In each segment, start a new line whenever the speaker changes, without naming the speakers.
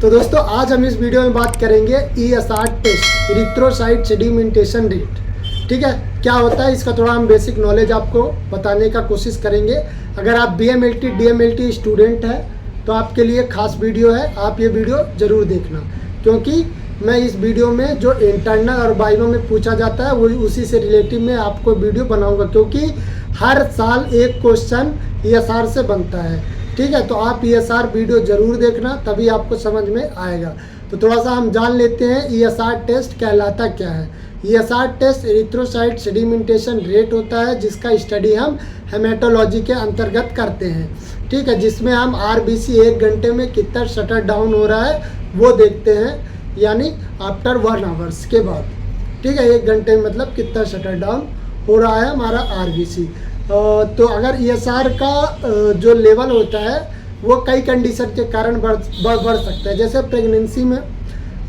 तो दोस्तों आज हम इस वीडियो में बात करेंगे ESR test, erythrocyte sedimentation rate. ठीक है, क्या होता है इसका थोड़ा हम बेसिक नॉलेज आपको बताने का कोशिश करेंगे। अगर आप BMLT DMLT स्टूडेंट हैं तो आपके लिए खास वीडियो है, आप ये वीडियो ज़रूर देखना, क्योंकि मैं इस वीडियो में जो इंटरनल और वाइवा में पूछा जाता है वो उसी से रिलेटिव में आपको वीडियो बनाऊंगा, क्योंकि हर साल एक क्वेश्चन ESR से बनता है। ठीक है, तो आप ESR वीडियो ज़रूर देखना, तभी आपको समझ में आएगा। तो थोड़ा सा हम जान लेते हैं ESR टेस्ट कहलाता क्या है। ESR test erythrocyte sedimentation rate होता है, जिसका स्टडी हम हेमेटोलॉजी के अंतर्गत करते हैं। ठीक है, जिसमें हम RBC 1 घंटे में कितना शटर डाउन हो रहा है वो देखते हैं, यानी आफ्टर 1 आवर्स के बाद। ठीक है, 1 घंटे में मतलब कितना शटर डाउन हो रहा है हमारा RBC। तो अगर ESR का जो लेवल होता है वो कई कंडीशन के कारण बढ़ सकता है। जैसे प्रेगनेंसी में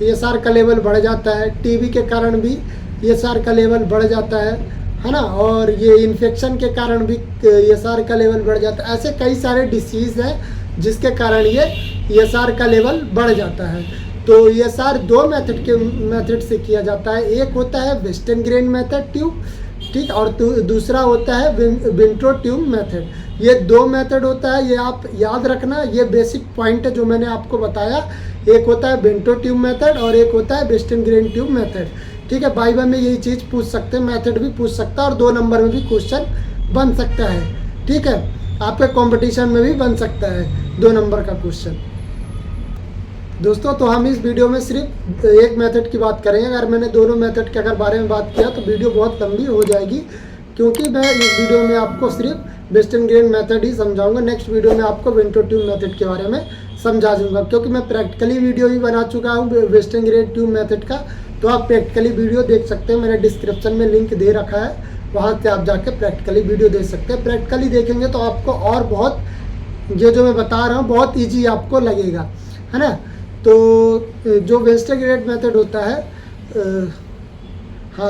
ESR का लेवल बढ़ जाता है, TB के कारण भी ESR का लेवल बढ़ जाता है ना, और ये इन्फेक्शन के कारण भी ESR का लेवल बढ़ जाता है। ऐसे कई सारे डिसीज़ हैं जिसके कारण ये ESR का लेवल बढ़ जाता है। तो ESR 2 मेथड से किया जाता है। एक होता है वेस्टर्न ग्रेन मेथड ट्यूब, ठीक, और दूसरा होता है विंट्रो ट्यूब मेथड। ये 2 मेथड होता है, ये आप याद रखना, ये बेसिक पॉइंट है जो मैंने आपको बताया। एक होता है विंट्रो ट्यूब मेथड और एक होता है वेस्टर्न ग्रेन ट्यूब मेथड। ठीक है, वाइवा में यही चीज़ पूछ सकते हैं, मेथड भी पूछ सकता है और 2 नंबर में भी क्वेश्चन बन सकता है। ठीक है, आपके कंपटीशन में भी बन सकता है 2 नंबर का क्वेश्चन। दोस्तों, तो हम इस वीडियो में सिर्फ एक मेथड की बात करेंगे। अगर मैंने दोनों मेथड के अगर बारे में बात किया तो वीडियो बहुत लंबी हो जाएगी, क्योंकि मैं इस वीडियो में आपको सिर्फ वेस्टर्न ग्रेन मेथड ही समझाऊंगा। नेक्स्ट वीडियो में आपको विंट्रो ट्यूब मेथड के बारे में समझा दूंगा, क्योंकि मैं प्रैक्टिकली वीडियो भी बना चुका हूँ वेस्टर्न ग्रेन ट्यूब मेथड का। तो आप प्रैक्टिकली वीडियो देख सकते हैं, मैंने डिस्क्रिप्शन में लिंक दे रखा है, वहाँ से आप जाके प्रैक्टिकली वीडियो देख सकते हैं। प्रैक्टिकली देखेंगे तो आपको और बहुत ये जो मैं बता रहा हूँ बहुत ईजी आपको लगेगा, है ना। तो जो वेस्टर्न ग्रेड मेथड होता है,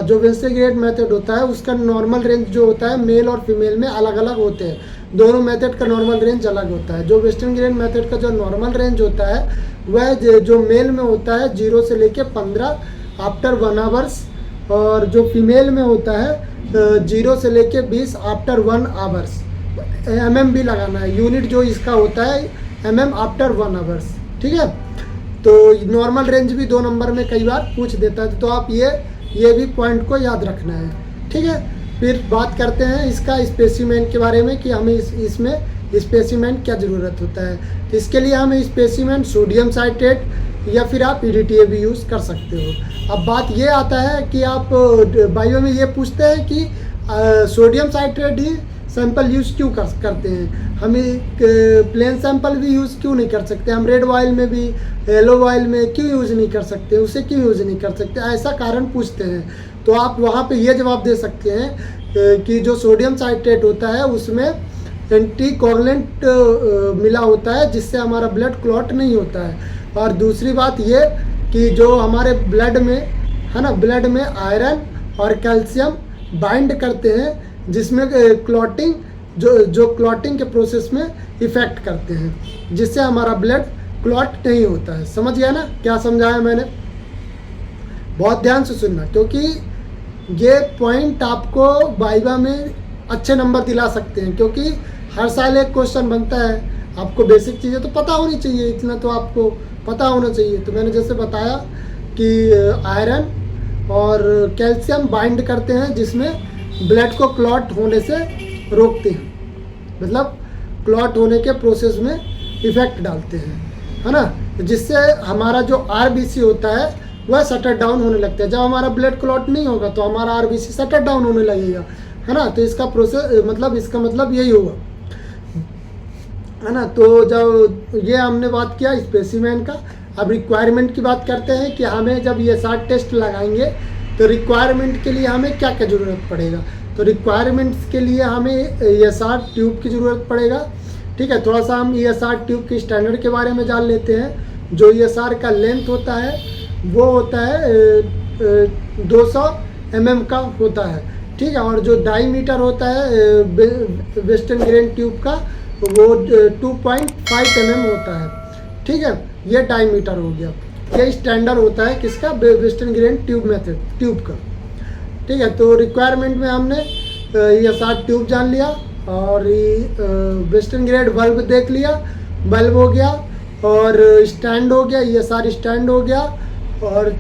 जो वेस्टर्न ग्रेड मेथड होता है उसका नॉर्मल रेंज जो होता है मेल और फीमेल में अलग अलग होते हैं। दोनों मेथड का नॉर्मल रेंज अलग होता है। जो वेस्टर्न ग्रेड मेथड का जो नॉर्मल रेंज होता है वह जो मेल में होता है 0 से लेके 15 आफ्टर 1 आवर्स, और जो फीमेल में होता है 0 से लेके 20 आफ्टर 1 आवर्स। MM भी लगाना है, यूनिट जो इसका होता है MM आफ्टर 1 आवर्स। ठीक है, तो नॉर्मल रेंज भी 2 नंबर में कई बार पूछ देता है, तो आप ये भी पॉइंट को याद रखना है। ठीक है, फिर बात करते हैं इसका स्पेसिमेन के बारे में कि हमें इसमें स्पेसिमेन क्या ज़रूरत होता है। तो इसके लिए हमें स्पेसिमेन सोडियम साइट्रेट या फिर आप PDTA भी यूज़ कर सकते हो। अब बात ये आता है कि आप बायो में ये पूछते हैं कि सोडियम साइट्रेट ही सैंपल यूज़ क्यों करते हैं, हमें प्लेन सैंपल भी यूज़ क्यों नहीं कर सकते, हम रेड ऑयल में भी येलो ऑयल में क्यों यूज़ नहीं कर सकते, उसे क्यों यूज़ नहीं कर सकते, ऐसा कारण पूछते हैं। तो आप वहाँ पे ये जवाब दे सकते हैं कि जो सोडियम साइट्रेट होता है उसमें एंटीकोगुलेंट मिला होता है, जिससे हमारा ब्लड क्लॉट नहीं होता है। और दूसरी बात ये कि जो हमारे ब्लड में है ना, ब्लड में आयरन और कैल्शियम बाइंड करते हैं, जिसमें क्लॉटिंग जो क्लॉटिंग के प्रोसेस में इफ़ेक्ट करते हैं, जिससे हमारा ब्लड क्लॉट नहीं होता है। समझ गया ना क्या समझाया मैंने? बहुत ध्यान से सुनना, क्योंकि ये पॉइंट आपको वाइवा में अच्छे नंबर दिला सकते हैं, क्योंकि हर साल एक क्वेश्चन बनता है। आपको बेसिक चीज़ें तो पता होनी चाहिए, इतना तो आपको पता होना चाहिए। तो मैंने जैसे बताया कि आयरन और कैल्शियम बाइंड करते हैं, जिसमें ब्लड को क्लॉट होने से रोकते हैं, मतलब क्लॉट होने के प्रोसेस में इफ़ेक्ट डालते हैं, है ना, जिससे हमारा जो RBC होता है वह शटर डाउन होने लगता है। जब हमारा ब्लड क्लॉट नहीं होगा तो हमारा RBC शटर डाउन होने लगेगा, है ना। तो इसका प्रोसेस इसका मतलब यही होगा, है ना। तो जब ये हमने बात किया स्पेसिमेन का, अब रिक्वायरमेंट की बात करते हैं कि हमें जब ESR टेस्ट लगाएंगे तो रिक्वायरमेंट के लिए हमें क्या क्या ज़रूरत पड़ेगा। तो रिक्वायरमेंट्स के लिए हमें ESR ट्यूब की ज़रूरत पड़ेगा। ठीक है, थोड़ा सा हम ESR ट्यूब के स्टैंडर्ड के बारे में जान लेते हैं। जो ESR का लेंथ होता है वो होता है 200 mm का होता है। ठीक है, और जो डाईमीटर होता है वेस्टर्न ग्रेन ट्यूब का वो 2.5 mm होता है। ठीक है, ये डायमीटर हो गया। ये स्टैंडर्ड होता है किसका, western grain tube method, tube का। ठीक है, तो रिक्वायरमेंट में हमने ये 7 ट्यूब जान लिया और वेस्टर्न ग्रेड बल्ब देख लिया, बल्ब हो गया और स्टैंड हो गया, ये सारे स्टैंड हो गया। और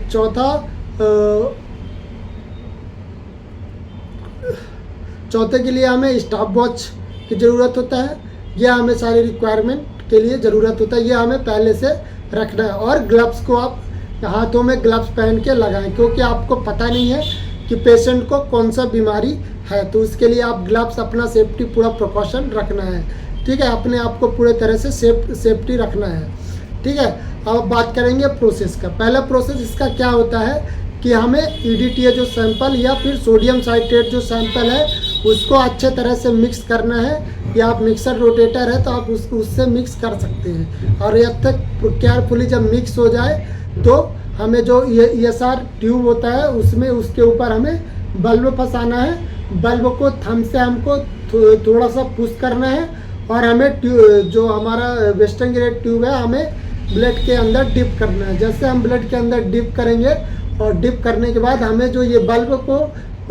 चौथे के लिए हमें स्टॉप वॉच की ज़रूरत होता है। यह हमें सारी रिक्वायरमेंट के लिए ज़रूरत होता है, ये हमें पहले से रखना है। और ग्लव्स को आप हाथों में ग्लव्स पहन के लगाएं, क्योंकि आपको पता नहीं है कि पेशेंट को कौन सा बीमारी है, तो उसके लिए आप ग्लव्स अपना सेफ्टी पूरा प्रिकॉशन रखना है। ठीक है, अपने आप को पूरे तरह से सेफ्टी रखना है। ठीक है, अब बात करेंगे प्रोसेस का। पहला प्रोसेस इसका क्या होता है कि हमें EDTA जो सैंपल या फिर सोडियम साइट्रेट जो सैंपल है उसको अच्छे तरह से मिक्स करना है, या आप मिक्सर रोटेटर है तो आप उससे मिक्स कर सकते हैं। और जब तक केयरफुली जब मिक्स हो जाए तो हमें जो ESR ट्यूब होता है उसमें उसके ऊपर हमें बल्ब फंसाना है। बल्ब को थंब से हमको थोड़ा सा पुश करना है और हमें जो हमारा वेस्टर्न ग्रेड ट्यूब है हमें ब्लड के अंदर डिप करना है। जैसे हम ब्लड के अंदर डिप करेंगे और डिप करने के बाद हमें जो ये बल्ब को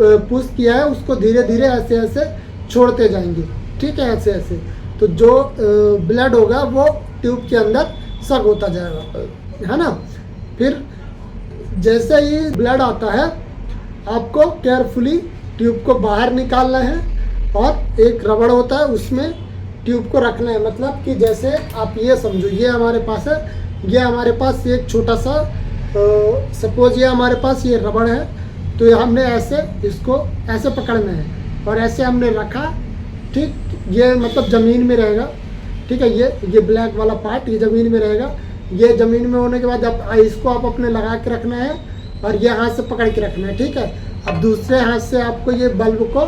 पुश किया है उसको धीरे धीरे ऐसे ऐसे छोड़ते जाएंगे। ठीक है, ऐसे ऐसे तो जो ब्लड होगा वो ट्यूब के अंदर सक होता जाएगा, है ना। फिर जैसे ही ब्लड आता है आपको केयरफुली ट्यूब को बाहर निकालना है और एक रबड़ होता है उसमें ट्यूब को रखना है। मतलब कि जैसे आप ये समझो, ये हमारे पास है, ये हमारे पास एक छोटा सा सपोज ये हमारे पास ये रबड़ है, तो ये हमने ऐसे इसको ऐसे पकड़ना है और ऐसे हमने रखा। ठीक, ये मतलब ज़मीन में रहेगा। ठीक है, ये ब्लैक वाला पार्ट ये ज़मीन में रहेगा। ये ज़मीन में होने के बाद आप इसको आप अपने लगा के रखना है और ये हाथ से पकड़ के रखना है। ठीक है, अब दूसरे हाथ से आपको ये बल्ब को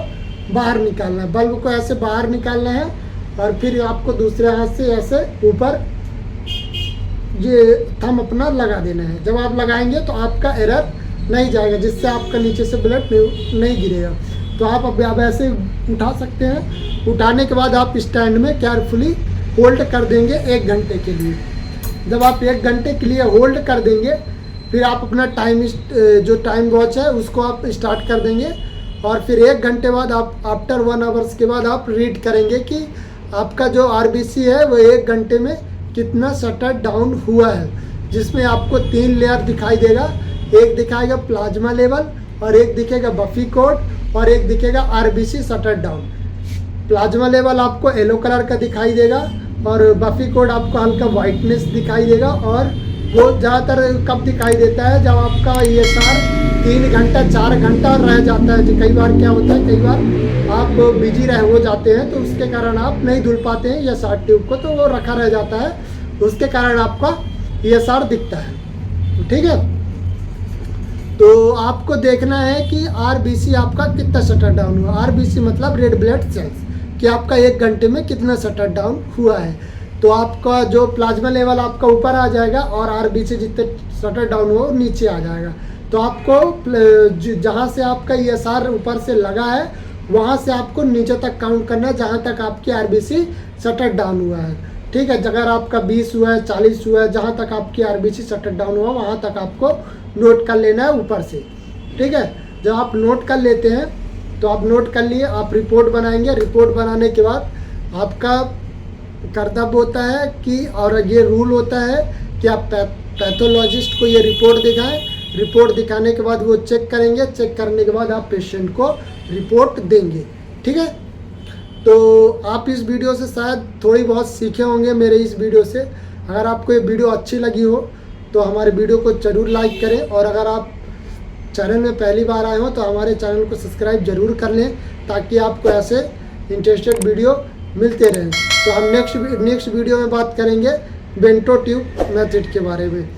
बाहर निकालना है, बल्ब को ऐसे बाहर निकालना है और फिर आपको दूसरे हाथ से ऐसे ऊपर ये थंब अपना लगा देना है। जब आप लगाएंगे तो आपका एरर नहीं जाएगा, जिससे आपका नीचे से ब्लड नहीं गिरेगा। तो आप अब ऐसे उठा सकते हैं। उठाने के बाद आप स्टैंड में केयरफुली होल्ड कर देंगे 1 घंटे के लिए। जब आप 1 घंटे के लिए होल्ड कर देंगे फिर आप अपना जो टाइम वॉच है उसको आप स्टार्ट कर देंगे और फिर 1 घंटे बाद आप आफ्टर 1 आवर्स के बाद आप रीड करेंगे कि आपका जो RBC है वो 1 घंटे में कितना शटर डाउन हुआ है, जिसमें आपको 3 लेयर दिखाई देगा। एक दिखाएगा प्लाज्मा लेवल और एक दिखेगा बफी कोड और एक दिखेगा RBC shutter down. Plasma level आपको येलो कलर का दिखाई देगा और बफी कोड आपको हल्का वाइटनेस दिखाई देगा। और वो ज़्यादातर कब दिखाई देता है, जब आपका ESR 3 घंटा 4 घंटा रह जाता है। कई बार क्या होता है, कई बार आप बिजी हो जाते हैं तो उसके कारण आप नहीं धुल पाते हैं ESR ट्यूब को, तो वो रखा रह जाता है, उसके कारण आपका ESR दिखता है। ठीक है, तो आपको देखना है कि RBC आपका कितना शटर डाउन हुआ। RBC मतलब रेड ब्लड सेल्स, कि आपका 1 घंटे में कितना शटर डाउन हुआ है। तो आपका जो प्लाज्मा लेवल आपका ऊपर आ जाएगा और RBC जितने शटर डाउन हो नीचे आ जाएगा। तो आपको जहाँ से आपका ESR ऊपर से लगा है वहाँ से आपको नीचे तक काउंट करना है, जहाँ तक आपकी RBC शटर डाउन हुआ है। ठीक है, अगर आपका 20 हुआ है, 40 हुआ है, जहाँ तक आपकी RBC शटर डाउन हुआ वहाँ तक आपको नोट कर लेना है ऊपर से। ठीक है, जब आप नोट कर लेते हैं तो आप नोट कर लिए, आप रिपोर्ट बनाएंगे। रिपोर्ट बनाने के बाद आपका कर्तव्य होता है कि, और ये रूल होता है कि आप पैथोलॉजिस्ट को ये रिपोर्ट दिखाएं। रिपोर्ट दिखाने के बाद वो चेक करेंगे, चेक करने के बाद आप पेशेंट को रिपोर्ट देंगे। ठीक है, तो आप इस वीडियो से शायद थोड़ी बहुत सीखे होंगे मेरे इस वीडियो से। अगर आपको ये वीडियो अच्छी लगी हो तो हमारे वीडियो को ज़रूर लाइक करें, और अगर आप चैनल में पहली बार आए हो तो हमारे चैनल को सब्सक्राइब जरूर कर लें, ताकि आपको ऐसे इंटरेस्टेड वीडियो मिलते रहें। तो हम नेक्स्ट वीडियो में बात करेंगे बेंटो ट्यूब मेथड के बारे में।